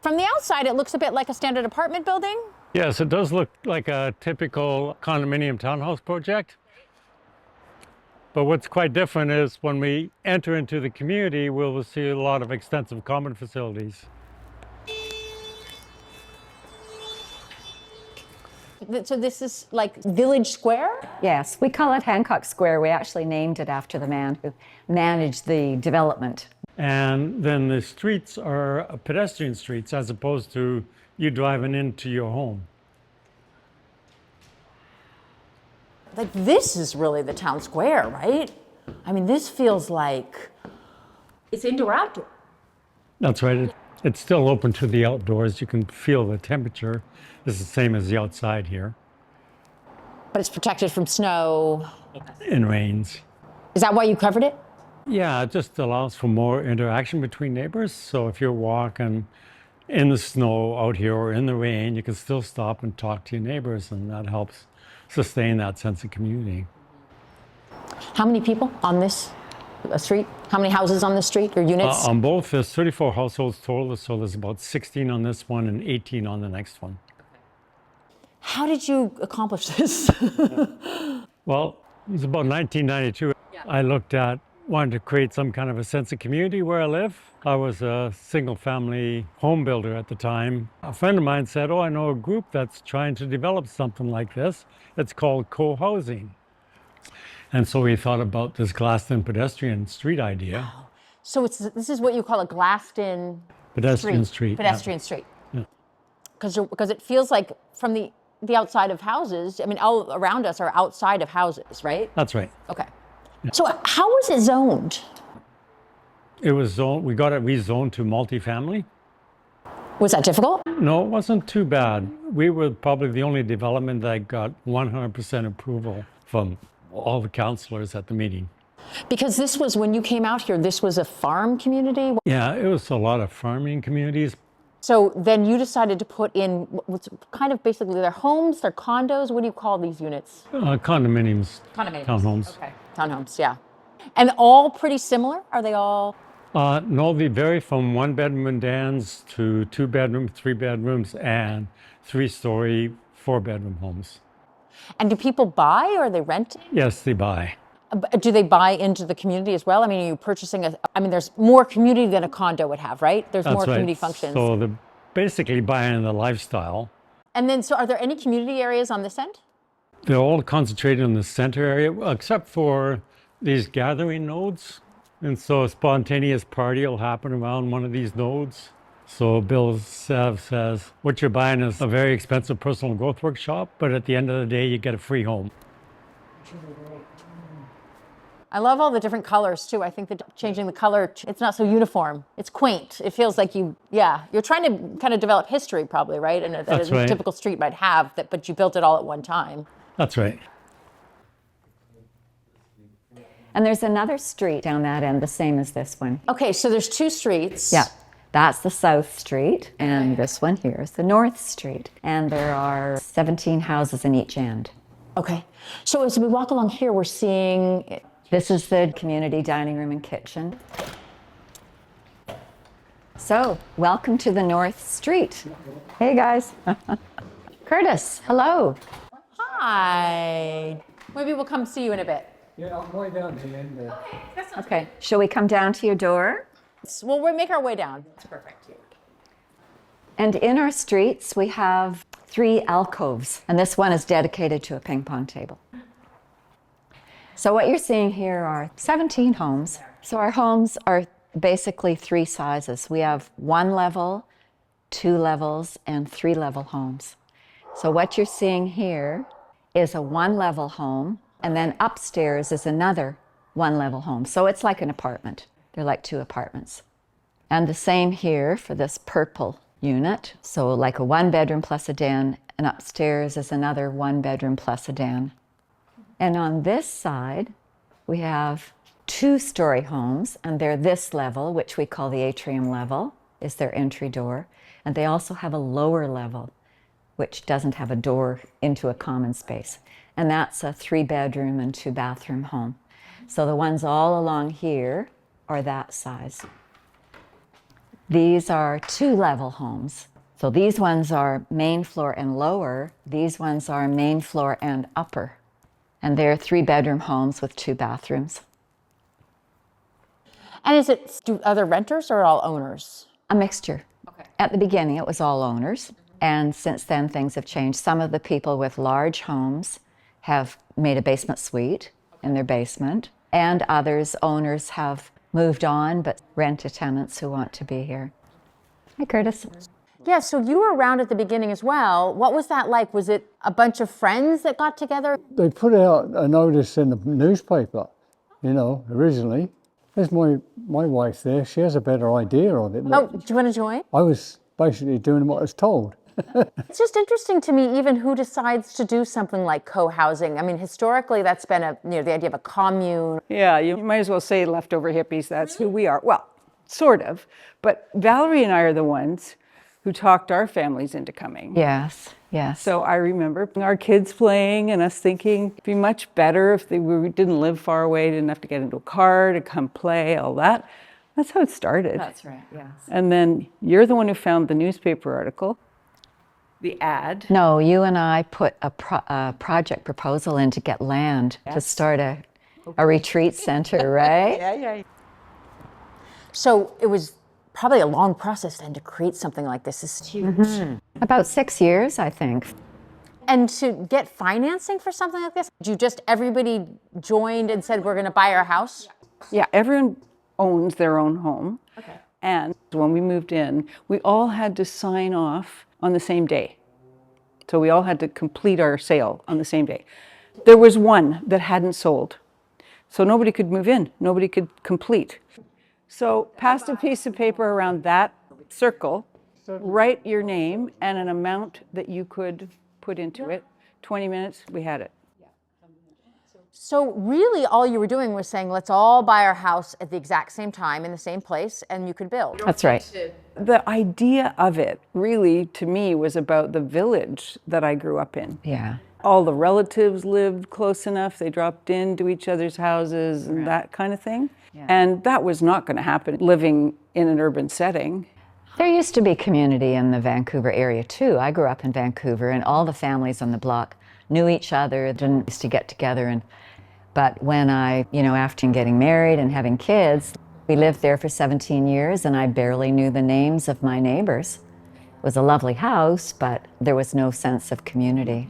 From the outside, it looks a bit like a standard apartment building. Yes, it does look like a typical condominium townhouse project. But what's quite different is when we enter into the community, we'll see a lot of extensive common facilities. So this is like Village Square? Yes, we call it Hancock Square. We actually named it after the man who managed the development. And then the streets are pedestrian streets as opposed to you driving into your home. Like this is really the town square, right? I mean, this feels like it's indoor outdoor. That's right. It's still open to the outdoors. You can feel the temperature. It's the same as the outside here. But it's protected from snow. And rains. Is that why you covered it? Yeah, it just allows for more interaction between neighbors. So if you're walking in the snow out here or in the rain, you can still stop and talk to your neighbors, and that helps sustain that sense of community. How many people on this street? How many houses on this street or units? On both, there's 34 households total, so there's about 16 on this one and 18 on the next one. How did you accomplish this? Well, it was about 1992. Yeah. I looked at wanting to create some kind of a sense of community where I live. I was a single-family home builder at the time. A friend of mine said, oh, I know a group that's trying to develop something like this. It's called cohousing. And so we thought about this glassed-in pedestrian street idea. Wow. So this is what you call a glassed-in pedestrian street. Pedestrian street. Because it feels like from the outside of houses, I mean, all around us are outside of houses, right? That's right. Okay. Yeah. So how was it zoned? It was zoned, we got it rezoned to multifamily. Was that difficult? No, it wasn't too bad. We were probably the only development that got 100% approval from all the councillors at the meeting. Because this was, when you came out here, this was a farm community? Yeah, it was a lot of farming communities. So then you decided to put in what's kind of basically their homes, their condos. What do you call these units? Condominiums. Condominiums. Townhomes. Okay. Townhomes, yeah. And all pretty similar? Are they all? No, they vary from 1-bedroom and dans to 2-bedroom, 3 bedrooms, and 3-story, 4-bedroom homes. And do people buy or are they renting? Yes, they buy. Do they buy into the community as well? I mean, are you purchasing there's more community than a condo would have, right? There's more community functions. So they're basically buying the lifestyle. And then, so are there any community areas on this end? They're all concentrated in the center area, except for these gathering nodes. And so a spontaneous party will happen around one of these nodes. So Bill says, what you're buying is a very expensive personal growth workshop, but at the end of the day, you get a free home. I love all the different colors too. I think that changing the color, it's not so uniform. It's quaint. It feels like you're trying to kind of develop history probably, right? And that a typical street might have, but you built it all at one time. That's right. And there's another street down that end, the same as this one. Okay, so there's 2 streets. Yeah, that's the South Street, and this one here is the North Street. And there are 17 houses in each end. Okay, so as we walk along here, we're seeing... This is the community dining room and kitchen. So, welcome to the North Street. Hey guys. Curtis, hello. Hi. Maybe we'll come see you in a bit. Yeah, I'm going down to the end there. Okay, shall we come down to your door? Well, we'll make our way down. That's perfect. And in our streets, we have 3 alcoves, and this one is dedicated to a ping pong table. So what you're seeing here are 17 homes. So our homes are basically 3 sizes. We have 1 level, 2 levels, and 3 level homes. So what you're seeing here is a 1 level home, and then upstairs is another 1 level home. So it's like an apartment. They're like 2 apartments. And the same here for this purple unit. So like a 1-bedroom plus a den, and upstairs is another 1-bedroom plus a den. And on this side, we have 2-story homes, and they're this level, which we call the atrium level, is their entry door. And they also have a lower level, which doesn't have a door into a common space. And that's a 3-bedroom and 2-bathroom home. So the ones all along here are that size. These are two-level homes. So these ones are main floor and lower. These ones are main floor and upper. And they're 3-bedroom homes with 2 bathrooms. And is it other renters or all owners? A mixture. Okay. At the beginning, it was all owners. And since then, things have changed. Some of the people with large homes have made a basement suite in their basement. And owners have moved on, but rent to tenants who want to be here. Hi, Curtis. Yeah, so you were around at the beginning as well. What was that like? Was it a bunch of friends that got together? They put out a notice in the newspaper, originally. There's my wife there. She has a better idea of it. Oh, do you want to join? I was basically doing what I was told. It's just interesting to me, even who decides to do something like co-housing. I mean, historically, that's been the idea of a commune. Yeah, you might as well say leftover hippies. That's who we are. Well, sort of. But Valerie and I are the ones who talked our families into coming. Yes, yes. So I remember our kids playing and us thinking it'd be much better if we didn't live far away, didn't have to get into a car to come play, all that. That's how it started. That's right, yes. And then you're the one who found the newspaper article, the ad. No, you and I put a project proposal in to get land to start a retreat center, right? Yeah. So it was probably a long process then to create something like this. This is huge. Mm-hmm. About 6 years, I think. And to get financing for something like this, everybody joined and said, we're going to buy our house? Yeah, everyone owns their own home. Okay. And when we moved in, we all had to sign off on the same day. So we all had to complete our sale on the same day. There was one that hadn't sold. So nobody could move in, nobody could complete. So passed a piece of paper around that circle, write your name and an amount that you could put into it. 20 minutes, we had it. So really all you were doing was saying, let's all buy our house at the exact same time in the same place and you could build. That's right. The idea of it really, to me, was about the village that I grew up in. Yeah. All the relatives lived close enough, they dropped into each other's houses and that kind of thing. Yeah. And that was not going to happen living in an urban setting. There used to be community in the Vancouver area too. I grew up in Vancouver and all the families on the block knew each other, didn't used to get together. But when after getting married and having kids, we lived there for 17 years and I barely knew the names of my neighbors. It was a lovely house, but there was no sense of community.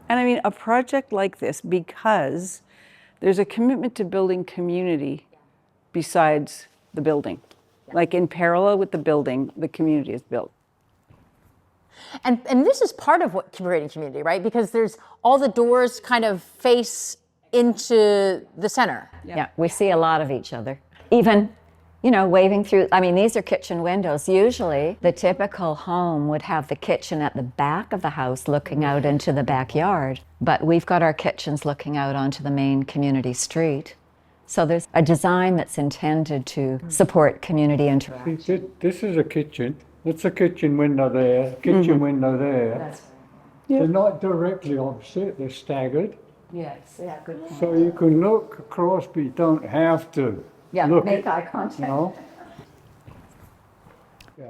And I mean, a project like this, because there's a commitment to building community besides the building. Like in parallel with the building, the community is built. And this is part of what creating community, right? Because there's all the doors kind of face into the center. Yeah, we see a lot of each other. Even, waving through, these are kitchen windows. Usually the typical home would have the kitchen at the back of the house looking out into the backyard. But we've got our kitchens looking out onto the main community street. So there's a design that's intended to support community interaction. This is a kitchen. That's a kitchen window there, kitchen window there. That's right. They're not directly opposite, they're staggered. Yes, yeah, good point. So you can look across, but you don't have to. Yeah, look make eye contact.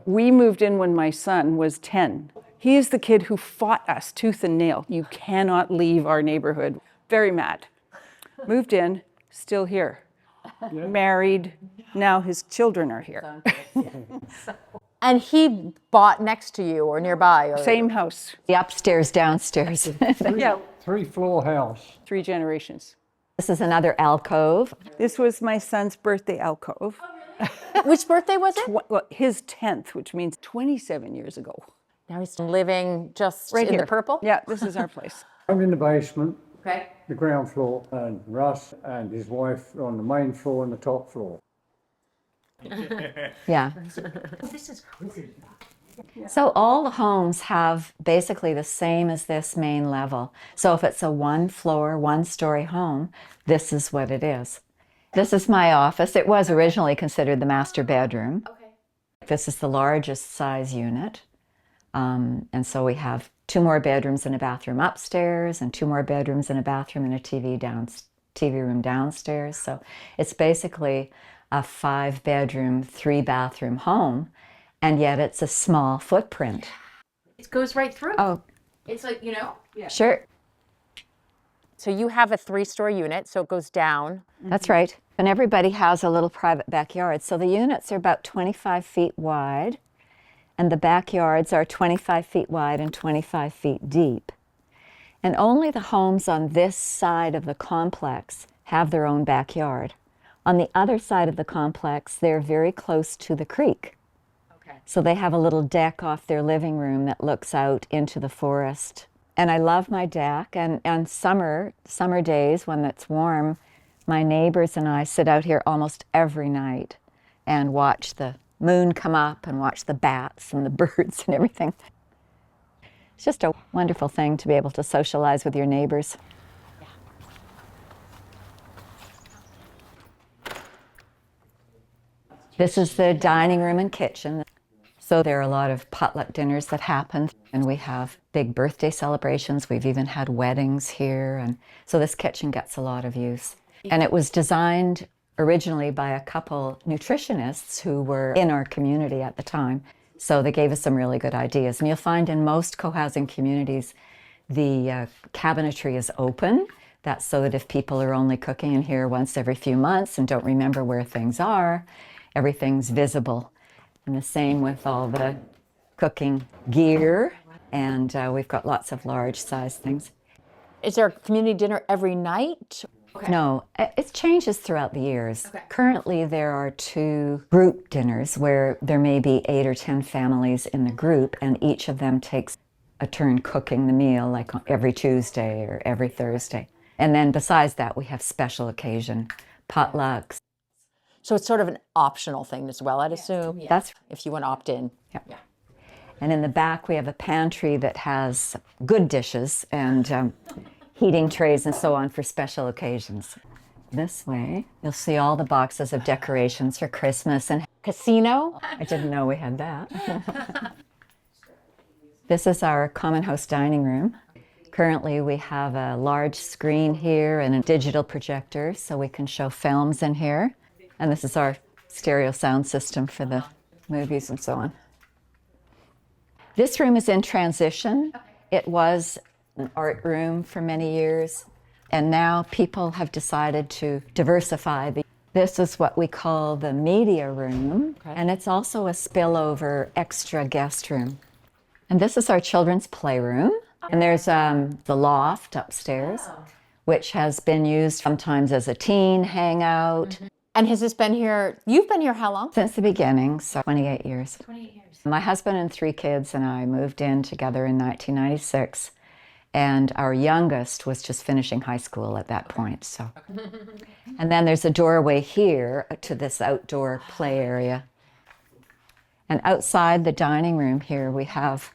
We moved in when my son was 10. He is the kid who fought us tooth and nail. You cannot leave our neighborhood. Very mad. Moved in, still here. Yeah. Married, now his children are here. And he bought next to you or nearby? Or... Same house. The upstairs, downstairs. Yeah. 3-floor house. 3 generations. This is another alcove. This was my son's birthday alcove. Which birthday was it? Well, his 10th, which means 27 years ago. Now he's living just right in here. the purple? Yeah, this is our place. I'm in the basement, Okay. the ground floor, and Russ and his wife on the main floor and the top floor. Yeah. This is crazy. So all the homes have basically the same as this main level. So if it's a 1-floor, 1-story home, this is what it is. This is my office. It was originally considered the master bedroom. Okay. This is the largest size unit. And so we have 2 more bedrooms and a bathroom upstairs and 2 more bedrooms and a bathroom and a TV room downstairs. So it's basically a 5-bedroom, 3-bathroom home, and yet it's a small footprint. It goes right through. Oh, It's like, Yeah. sure. So you have a 3-story unit, so it goes down. That's right. And everybody has a little private backyard. So the units are about 25 feet wide, and the backyards are 25 feet wide and 25 feet deep. And only the homes on this side of the complex have their own backyard. On the other side of the complex, they're very close to the creek. Okay. So they have a little deck off their living room that looks out into the forest. And I love my deck, and on summer days when it's warm, my neighbors and I sit out here almost every night and watch the moon come up and watch the bats and the birds and everything. It's just a wonderful thing to be able to socialize with your neighbors. This is the dining room and kitchen. So there are a lot of potluck dinners that happen, and we have big birthday celebrations. We've even had weddings here, and so this kitchen gets a lot of use. And it was designed originally by a couple nutritionists who were in our community at the time. So they gave us some really good ideas. And you'll find in most co-housing communities, the cabinetry is open. That's so that if people are only cooking in here once every few months and don't remember where things are, everything's visible. And the same with all the cooking gear. And we've got lots of large size things. Is there a community dinner every night? Okay. No, it changes throughout the years. Okay. Currently, there are 2 group dinners where there may be 8 or 10 families in the group, and each of them takes a turn cooking the meal, like every Tuesday or every Thursday. And then besides that, we have special occasion potlucks. So it's sort of an optional thing as well, I'd assume. Yeah. That's if you want to opt in. Yeah. And in the back, we have a pantry that has good dishes and heating trays and so on for special occasions. This way, you'll see all the boxes of decorations for Christmas and Casino. I didn't know we had that. This is our common house dining room. Currently, we have a large screen here and a digital projector so we can show films in here. And this is our stereo sound system for the movies and so on. This room is in transition. It was an art room for many years, and now people have decided to diversify. This is what we call the media room, and it's also a spillover extra guest room. And this is our children's playroom, and there's the loft upstairs, which has been used sometimes as a teen hangout. And has this been here, you've been here how long? Since the beginning, so 28 years. 28 years. My husband and 3 kids and I moved in together in 1996. And our youngest was just finishing high school at that point. So, and then there's a doorway here to this outdoor play area. And outside the dining room here, we have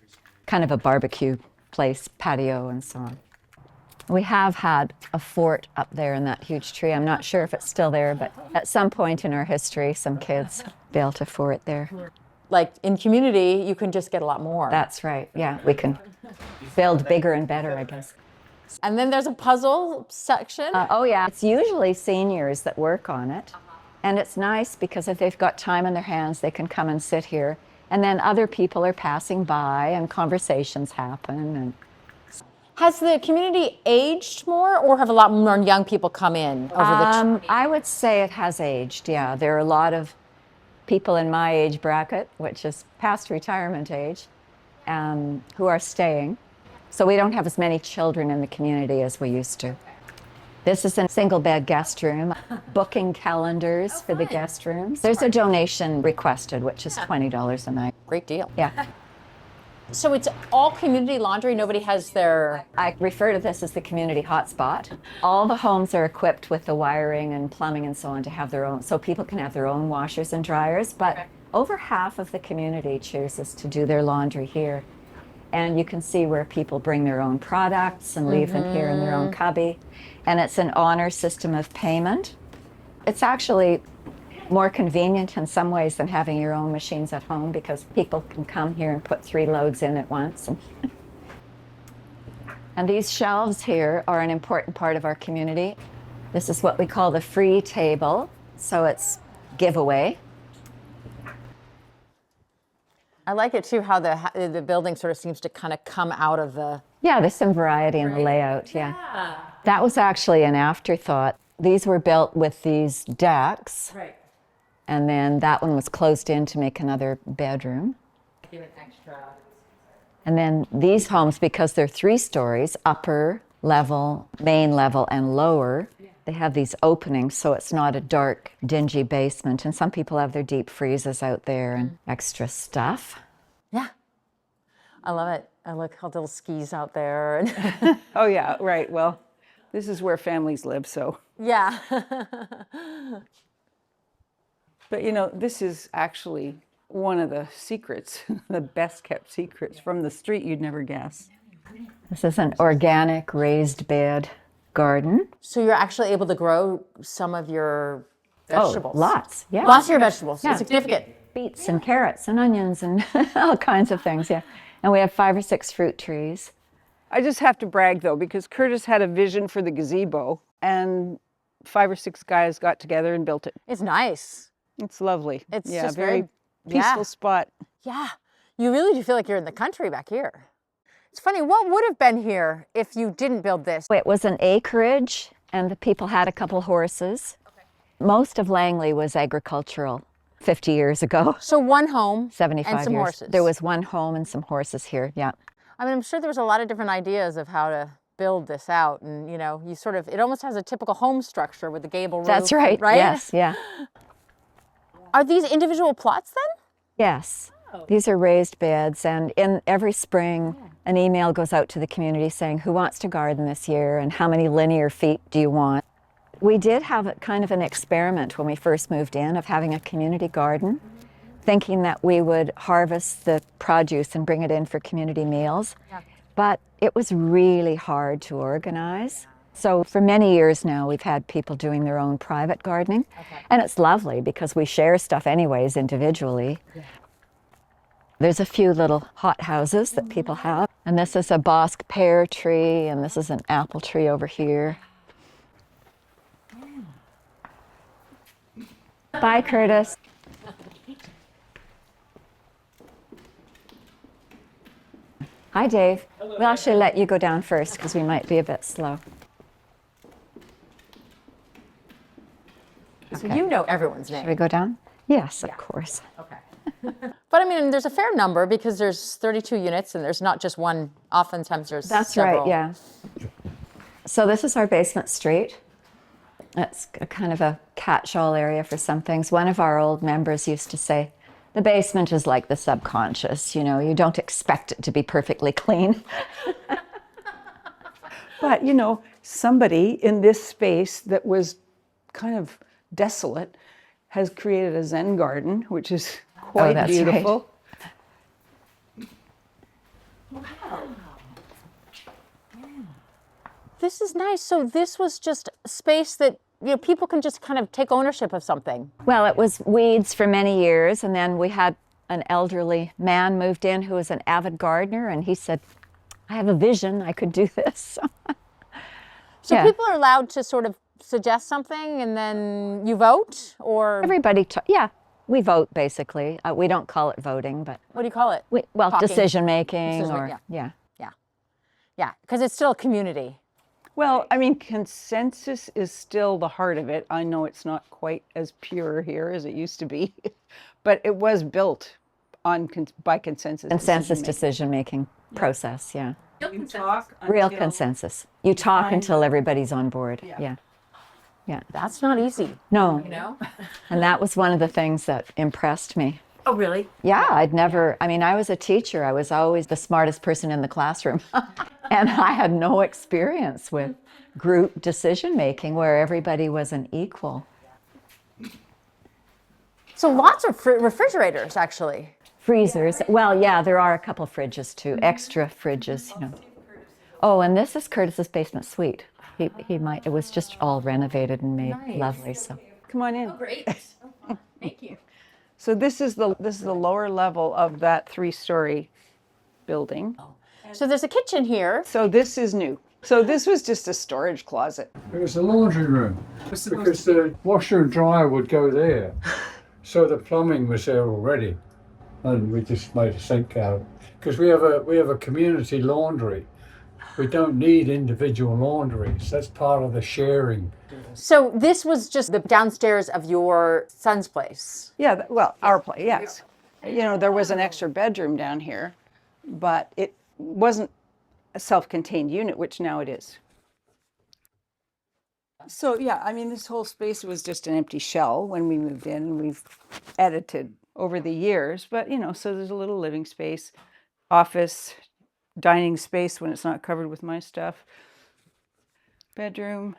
kind of a barbecue place, patio and so on. We have had a fort up there in that huge tree. I'm not sure if it's still there, but at some point in our history, some kids built a fort there. Like in community, you can just get a lot more. That's right. Yeah, we can build bigger and better, I guess. And then there's a puzzle section. Oh yeah, it's usually seniors that work on it. And it's nice because if they've got time on their hands, they can come and sit here. And then other people are passing by and conversations happen. And has the community aged more, or have a lot more young people come in over I would say it has aged, yeah. There are a lot of people in my age bracket, which is past retirement age, who are staying. So we don't have as many children in the community as we used to. This is a single bed guest room, booking calendars for the guest rooms. There's a donation requested, which is $20 a night. Great deal. Yeah. So it's all community laundry, nobody has their... I refer to this as the community hotspot. All the homes are equipped with the wiring and plumbing and so on to have their own, so people can have their own washers and dryers, but over half of the community chooses to do their laundry here. And you can see where people bring their own products and leave them here in their own cubby. And it's an honor system of payment. It's actually more convenient in some ways than having your own machines at home because people can come here and put 3 loads in at once. And these shelves here are an important part of our community. This is what we call the free table. So it's giveaway. I like it too how the building sort of seems to kind of come out of the. Yeah, there's some variety in the layout, yeah. That was actually an afterthought. These were built with these decks. Right. And then that one was closed in to make another bedroom. Give it extra. And then these homes, because they're 3 stories, upper level, main level, and lower, they have these openings so it's not a dark, dingy basement. And some people have their deep freezes out there and extra stuff. Yeah. I love it. I look how little skis out there. Oh, yeah, right. Well, this is where families live, so. Yeah. But you know, this is actually one of the secrets, the best kept secrets from the street you'd never guess. This is an organic raised bed garden. So you're actually able to grow some of your vegetables. Oh, lots, yeah. Lots of your vegetables. Yeah. Significant. Beets and carrots and onions and all kinds of things, yeah. And we have 5 or 6 fruit trees. I just have to brag though, because Curtis had a vision for the gazebo and 5 or 6 guys got together and built it. It's nice. It's lovely. It's yeah, just very peaceful spot. Yeah. You really do feel like you're in the country back here. It's funny, what would have been here if you didn't build this? It was an acreage and the people had a couple horses. Okay. Most of Langley was agricultural 50 years ago. So one home 75 and some years. horses. There was one home and some horses here, yeah. I mean, I'm sure there was a lot of different ideas of how to build this out. And, you know, you sort of, it almost has a typical home structure with the gable roof. That's right, right? Yes, yeah. Are these individual plots then? Yes. These are raised beds, and in every spring, an email goes out to the community saying who wants to garden this year and how many linear feet do you want. We did have a kind of an experiment when we first moved in of having a community garden, thinking that we would harvest the produce and bring it in for community meals. Yeah. But it was really hard to organize. So for many years now, we've had people doing their own private gardening. Okay. And it's lovely because we share stuff anyways individually. Yeah. There's a few little hot houses that people have. And this is a bosque pear tree, and this is an apple tree over here. Bye, Curtis. Hi, Dave. Hello. We'll actually let you go down first because we might be a bit slow. So okay. You know everyone's name. Should we go down? Yes, of course. Okay. But I mean, there's a fair number because there's 32 units and there's not just one. Oftentimes there's That's several. right, yeah. So this is our basement street. It's a kind of a catch-all area for some things. One of our old members used to say, the basement is like the subconscious, you know, you don't expect it to be perfectly clean. But, you know, somebody in this space that was kind of desolate has created a Zen garden, which is quite beautiful. Right. Wow. This is nice. So this was just a space that, you know, people can just kind of take ownership of something. Well, it was weeds for many years, and then we had an elderly man moved in who was an avid gardener, and he said, I have a vision, I could do this. So yeah. People are allowed to sort of suggest something and then you vote, or? Everybody, yeah, we vote basically. We don't call it voting, but. What do you call it? Decision making, or, yeah. Yeah, because it's still a community. Well, I mean, consensus is still the heart of it. I know it's not quite as pure here as it used to be, but it was built on by consensus. Consensus decision-making process, yeah. You talk Real consensus. You talk until everybody's on board, yeah. That's not easy. No. You know? And that was one of the things that impressed me. Oh, really? Yeah, I was a teacher. I was always the smartest person in the classroom. And I had no experience with group decision-making where everybody was an equal. So lots of refrigerators, actually. Freezers. Well, yeah, there are a couple fridges too, extra fridges, you know. Oh, and this is Curtis's basement suite. It was just all renovated and made lovely, so. Come on in. Oh, great. Thank you. So this is the lower level of that 3-story building. So there's a kitchen here. So this is new. So this was just a storage closet. It was the laundry room because the washer and dryer would go there. So the plumbing was there already. And we just made a sink out. Because we have a community laundry. We don't need individual laundries. That's part of the sharing. So this was just the downstairs of your son's place. Yeah, well, our place, yes. You know, there was an extra bedroom down here, but it wasn't a self-contained unit, which now it is. So yeah, I mean, this whole space was just an empty shell when we moved in, and we've edited over the years, but you know, so there's a little living space, office, dining space when it's not covered with my stuff, bedroom.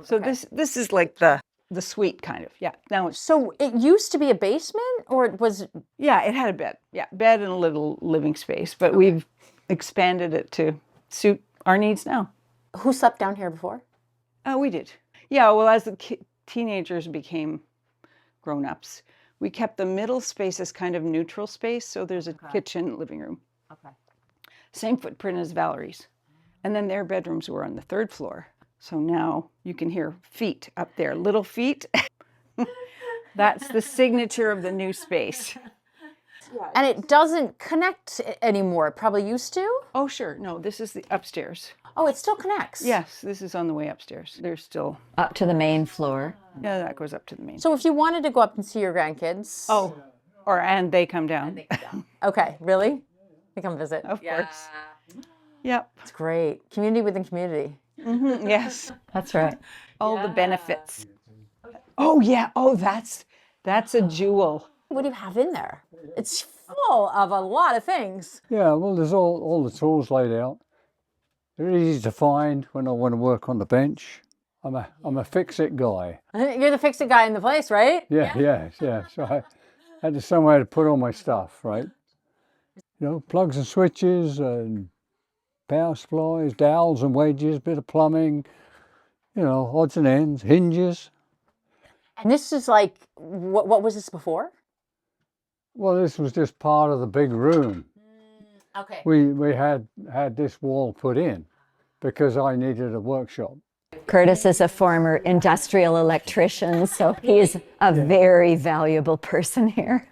So this is like the suite kind of, yeah. Now it's, So it used to be a basement, or it was? yeah, it had a bed, yeah, bed and a little living space, but we've expanded it to suit our needs now. Who slept down here before? Oh, we did. Yeah, well, as the teenagers became grown-ups, we kept the middle space as kind of neutral space, so there's a kitchen, living room. Okay. Same footprint as Valerie's. And then their bedrooms were on the 3rd floor. So now you can hear feet up there, little feet. That's the signature of the new space. And it doesn't connect anymore. It probably used to? Oh, sure. No, this is the upstairs. Oh, it still connects. Yes, this is on the way upstairs. There's still, Up to the main floor. yeah, that goes up to the main. So if you wanted to go up and see your grandkids. Oh, and they come down. Okay, really? They come visit. Of course. Yep. It's great. Community within community. Yes. That's right. All the benefits. Oh yeah. Oh, that's a jewel. What do you have in there? It's full of a lot of things. Yeah, well, there's all the tools laid out. They're easy to find when I want to work on the bench. I'm a fix-it guy. You're the fix-it guy in the place, right? Yeah. So I had somewhere to put all my stuff, right? You know, plugs and switches and power supplies, dowels and wedges, bit of plumbing, you know, odds and ends, hinges. And this is like, what was this before? Well, this was just part of the big room. Okay. We had this wall put in because I needed a workshop. Curtis is a former industrial electrician, so he is a very valuable person here.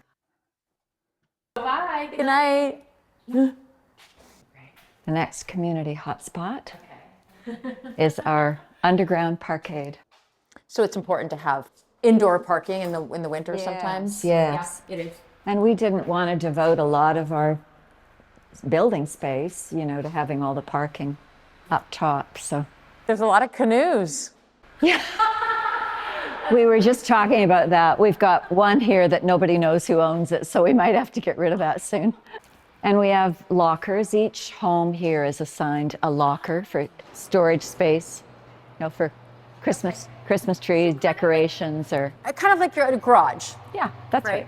Bye. Good night. The next community hotspot is our underground parkade. So it's important to have indoor parking in the winter sometimes? Yes. Yeah, it is. And we didn't want to devote a lot of our building space, you know, to having all the parking up top, so. There's a lot of canoes. We were just talking about that. We've got one here that nobody knows who owns it, so we might have to get rid of that soon. And we have lockers. Each home here is assigned a locker for storage space, you know, for Christmas trees, decorations, or... Kind of like your garage. Yeah, that's right.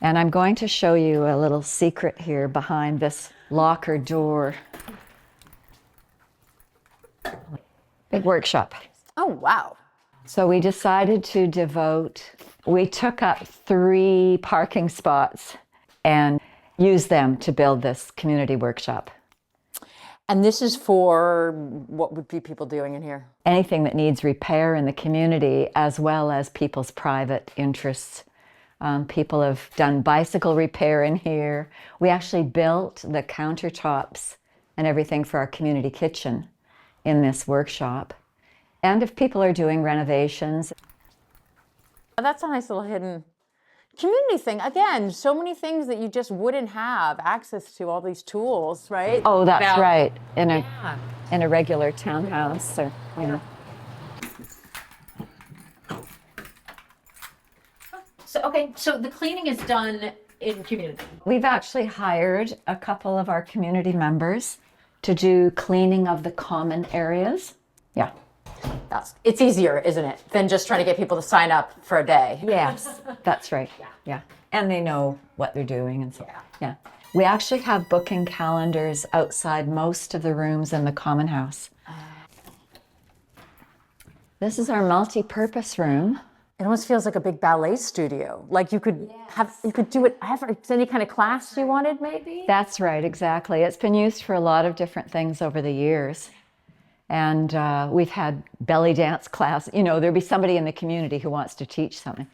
And I'm going to show you a little secret here behind this locker door. Big workshop. Oh, wow. So we decided to we took up 3 parking spots and used them to build this community workshop. And this is for, what would be people doing in here? Anything that needs repair in the community, as well as people's private interests. People have done bicycle repair in here. We actually built the countertops and everything for our community kitchen in this workshop. And if people are doing renovations. That's a nice little hidden community thing. Again, so many things that you just wouldn't have access to, all these tools, right? Oh, that's right. In a regular townhouse, or, you know. So the cleaning is done in community. We've actually hired a couple of our community members to do cleaning of the common areas. Yeah. It's easier, isn't it, than just trying to get people to sign up for a day? Yes, that's right. Yeah. And they know what they're doing and so. Yeah. We actually have booking calendars outside most of the rooms in the common house. This is our multi-purpose room. It almost feels like a big ballet studio. Like you could do it, any kind of class you wanted, maybe? That's right, exactly. It's been used for a lot of different things over the years. And we've had belly dance class. You know, there'll be somebody in the community who wants to teach something.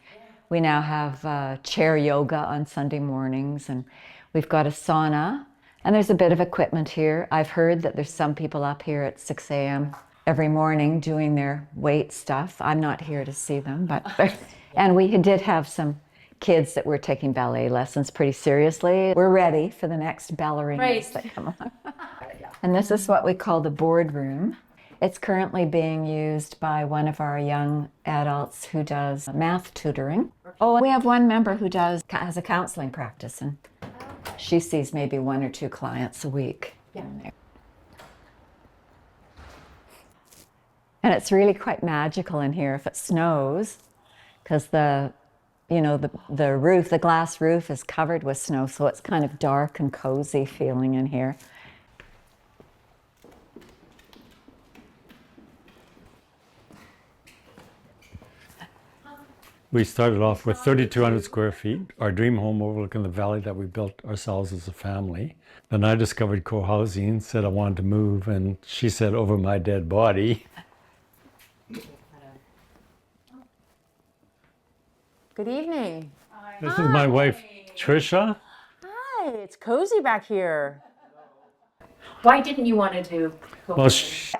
We now have chair yoga on Sunday mornings, and we've got a sauna. And there's a bit of equipment here. I've heard that there's some people up here at 6 a.m. every morning doing their weight stuff. I'm not here to see them, but and we did have some kids that were taking ballet lessons pretty seriously. We're ready for the next ballerinas that come along. And this is what we call the boardroom. It's currently being used by one of our young adults who does math tutoring. Oh, we have one member who has a counseling practice, and she sees maybe 1 or 2 clients a week. Yeah. And it's really quite magical in here if it snows, because the roof, the glass roof is covered with snow, so it's kind of dark and cozy feeling in here. We started off with 3,200 square feet, our dream home overlooking the valley that we built ourselves as a family. Then I discovered cohousing, said I wanted to move, and she said, over my dead body. Good evening. This is my wife, Trisha. Hi, it's cozy back here. Why didn't you want to do? Well,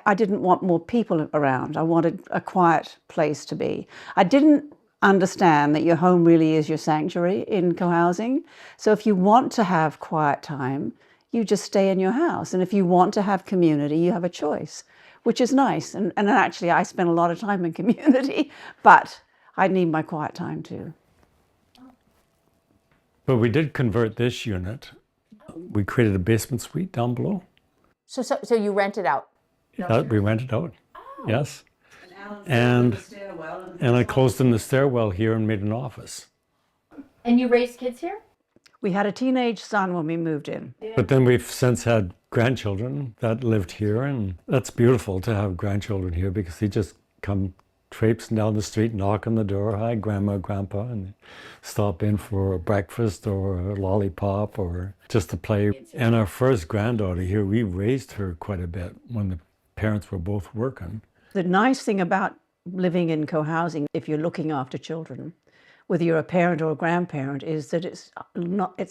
I didn't want more people around. I wanted a quiet place to be. I didn't understand that your home really is your sanctuary in cohousing. So if you want to have quiet time, you just stay in your house. And if you want to have community, you have a choice, which is nice. And actually, I spend a lot of time in community, but I need my quiet time too. But we did convert this unit. We created a basement suite down below. So you rent it out? That we rented out, yes. And I closed in the stairwell here and made an office. And you raised kids here? We had a teenage son when we moved in. But then we've since had grandchildren that lived here, and that's beautiful to have grandchildren here because they just come traipsing down the street, knock on the door, hi, grandma, grandpa, and stop in for a breakfast or a lollipop or just to play. And our first granddaughter here, we raised her quite a bit when the parents were both working. The nice thing about living in cohousing, if you're looking after children, whether you're a parent or a grandparent, is that it's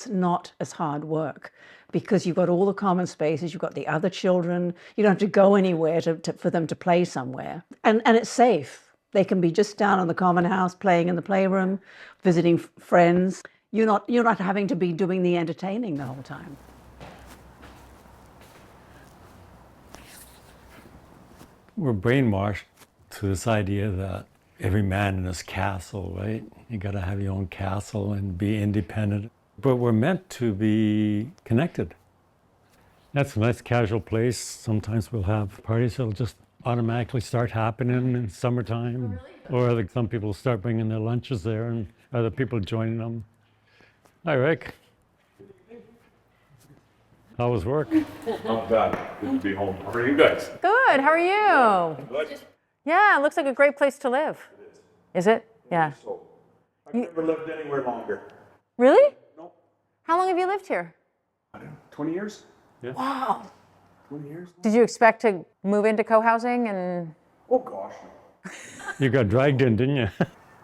not as hard work because you've got all the common spaces, you've got the other children, you don't have to go anywhere for them to play somewhere. And it's safe. They can be just down on the common house, playing in the playroom, visiting friends. You're not having to be doing the entertaining the whole time. We're brainwashed to this idea that every man in his castle, right? You got to have your own castle and be independent. But we're meant to be connected. That's a nice casual place. Sometimes we'll have parties that'll just automatically start happening in summertime. Or like some people start bringing their lunches there and other people joining them. Hi, Rick. How was work? Not bad. Good to be home. How are you guys? Good, how are you? Good. Yeah, it looks like a great place to live. Is it? Yeah. So, I've never lived anywhere longer. Really? No. How long have you lived here? I don't know, 20 years? Yeah. Wow. 20 years? Did you expect to move into co-housing and? Oh gosh. You got dragged in, didn't you?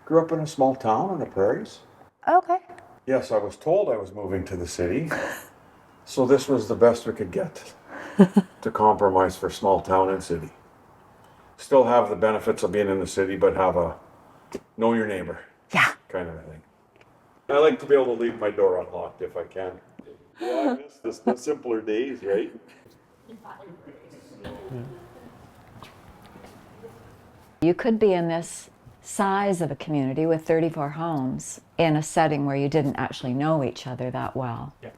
Grew up in a small town on the prairies. Okay. Yes, I was told I was moving to the city. So this was the best we could get to compromise for small town and city. Still have the benefits of being in the city, but have a know your neighbor kind of a thing. I like to be able to leave my door unlocked if I can. Yeah, I miss the simpler days, right? You could be in this size of a community with 34 homes in a setting where you didn't actually know each other that well. Yeah.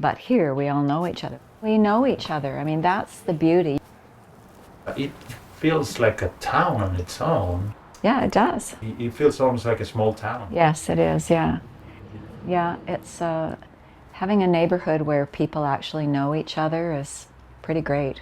But here we all know each other. We know each other. I mean, that's the beauty. It feels like a town on its own. Yeah, it does. It feels almost like a small town. Yes, it is, yeah. Yeah, it's having a neighborhood where people actually know each other is pretty great.